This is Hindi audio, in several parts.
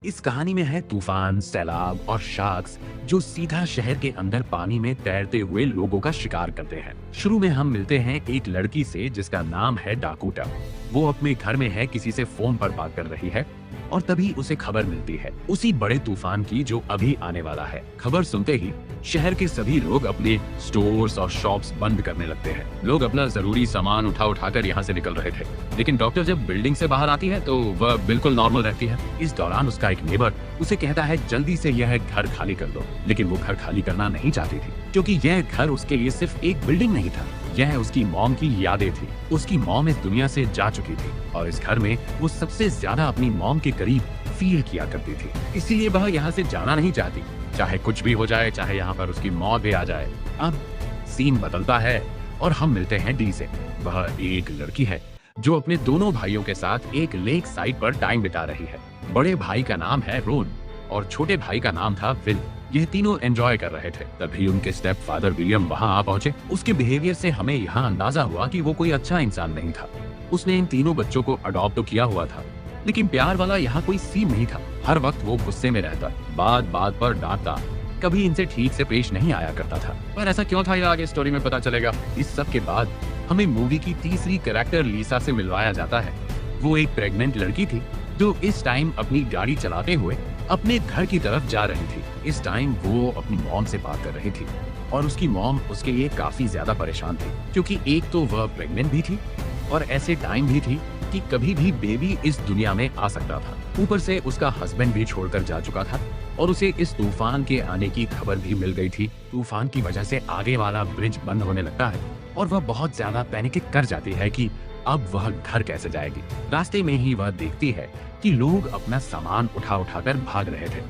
इस कहानी में है तूफान, सैलाब और शार्क्स जो सीधा शहर के अंदर पानी में तैरते हुए लोगों का शिकार करते हैं। शुरू में हम मिलते हैं एक लड़की से जिसका नाम है डाकोटा। वो अपने घर में है, किसी से फोन पर बात कर रही है और तभी उसे खबर मिलती है उसी बड़े तूफान की जो अभी आने वाला है। खबर सुनते ही शहर के सभी लोग अपने स्टोर्स और शॉप्स बंद करने लगते हैं। लोग अपना जरूरी सामान उठाकर यहाँ से निकल रहे थे, लेकिन डॉक्टर जब बिल्डिंग से बाहर आती है तो वह बिल्कुल नॉर्मल रहती है। इस दौरान उसका एक नेबर उसे कहता है जल्दी से यह घर खाली कर दो, लेकिन वो घर खाली करना नहीं चाहती थी क्योंकि यह घर उसके लिए सिर्फ एक बिल्डिंग नहीं था, यह उसकी मॉम की यादें थी। उसकी मॉम इस दुनिया से जा चुकी थी और इस घर में वो सबसे ज्यादा अपनी मॉम के करीब फील किया करती थी, इसीलिए वह यहाँ से जाना नहीं चाहती, चाहे कुछ भी हो जाए, चाहे यहाँ पर उसकी मौत भी आ जाए। अब सीन बदलता है और हम मिलते हैं डी से। वह एक लड़की है जो अपने दोनों भाइयों के साथ एक लेक साइड पर टाइम बिता रही है। बड़े भाई का नाम है रोन और छोटे भाई का नाम था विल। ये तीनों एंजॉय कर रहे थे, तभी उनके स्टेप फादर विलियम वहाँ आ पहुंचे। उसके बिहेवियर से हमें यहाँ अंदाजा हुआ कि वो कोई अच्छा इंसान नहीं था। उसने इन तीनों बच्चों को अडॉप्ट तो किया हुआ था, लेकिन प्यार वाला यहाँ कोई सीन नहीं था। हर वक्त वो गुस्से में रहता, बात बात पर डांटता, कभी इनसे ठीक से पेश नहीं आया करता था। पर ऐसा क्यों था, ये आगे स्टोरी में पता चलेगा। इस सब के बाद हमें मूवी की तीसरी कैरेक्टर लीसा से मिलवाया जाता है। वो एक प्रेग्नेंट लड़की थी जो इस टाइम अपनी गाड़ी चलाते हुए अपने घर की तरफ जा रही थी। इस टाइम वो अपनी मॉम से बात कर रही थी और उसकी मॉम उसके लिए काफी ज्यादा परेशान थी क्योंकि एक तो वह प्रेग्नेंट भी थी और ऐसे टाइम भी थी कि कभी भी बेबी इस दुनिया में आ सकता था। ऊपर से उसका हस्बैंड भी छोड़कर जा चुका था और उसे इस तूफान के आने की खबर भी मिल गई थी। तूफान की वजह से आगे वाला ब्रिज बंद होने लगता है और वह बहुत ज्यादा पैनिक कर जाती है कि अब वह घर कैसे जाएगी। रास्ते में ही वह देखती है कि लोग अपना सामान उठाकर भाग रहे थे।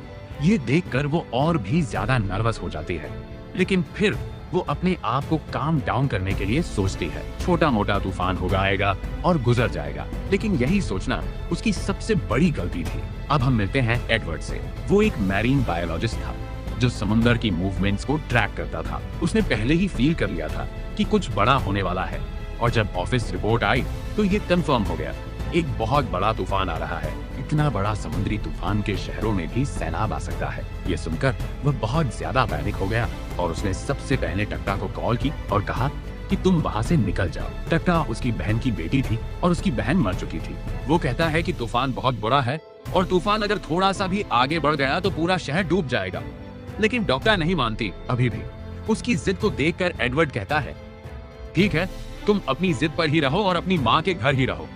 ये देखकर वो और भी ज्यादा नर्वस हो जाती है, लेकिन फिर वो अपने आप को काम डाउन करने के लिए सोचती है छोटा मोटा तूफान होगा, आएगा और गुजर जाएगा। लेकिन यही सोचना उसकी सबसे बड़ी गलती थी। अब हम मिलते हैं एडवर्ड से। वो एक मैरीन बायोलॉजिस्ट था जो समुद्र की मूवमेंट्स को ट्रैक करता था। उसने पहले ही फील कर लिया था कि कुछ बड़ा होने वाला है और जब ऑफिस रिपोर्ट आई तो ये कंफर्म हो गया, एक बहुत बड़ा तूफान आ रहा है। इतना बड़ा समुद्री तूफान के शहरों में भी सैलाब आ सकता है। ये सुनकर वह बहुत ज्यादा पैनिक हो गया और उसने सबसे पहले टक्का को कॉल की और कहा कि तुम वहाँ से निकल जाओ। टक्का उसकी बहन की बेटी थी और उसकी बहन मर चुकी थी। वो कहता है कि तूफान बहुत बड़ा है और तूफान अगर थोड़ा सा भी आगे बढ़ गया तो पूरा शहर डूब जाएगा, लेकिन डॉक्टर नहीं मानती अभी भी। उसकी जिद को देखकर एडवर्ड कहता है ठीक है, तुम अपनी जिद पर ही रहो और अपनी माँ के घर ही रहो।